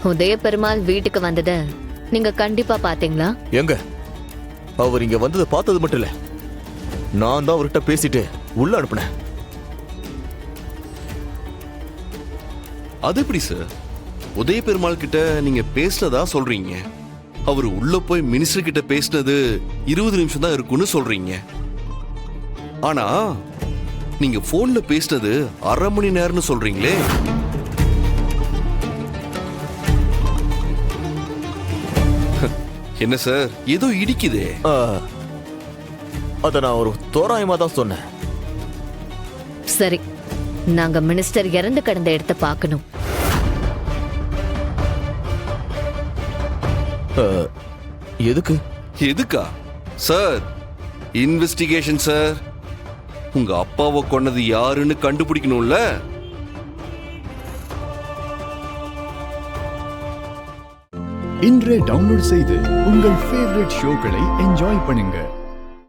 உதய பெருமாள் வீட்டுக்கு வந்தத நீங்க கண்டிப்பா பாத்தீங்களா? எங்க அவர் இங்க வந்ததை பார்த்தது மட்டும் இல்ல, நான் தான் அவர்கிட்ட பேசிட்டு உள்ள அனுப்புனேன். அது எப்படி சார்? உதய பெருமாள் கிட்ட நீங்க பேசினதா சொல்றீங்க, அவர் உள்ள போய் மினிஸ்டர் கிட்ட பேசினது 20 நிமிஷம் தான் இருக்கும்னு சொல்றீங்க. ஆனா நீங்க போன்ல பேசினது அரை மணி நேரம்னு சொல்றீங்களே. என்ன சார் ஏதோ இடிக்குதே? அத நான் ஒரு தோராயமா தான் சொன்னேன். சரி, நாங்க மினிஸ்டர் இறந்து கிடந்த இடத்த பார்க்கணும். எதுக்கு? எதுக்கா சார்? Investigation sir. உங்க அப்பாவை கொன்னது யாருன்னு கண்டுபிடிக்கணும்ல. இன்றே டவுன்லோட் செய்து உங்கள் ஃபேவரட் ஷோக்களை என்ஜாய் பண்ணுங்க.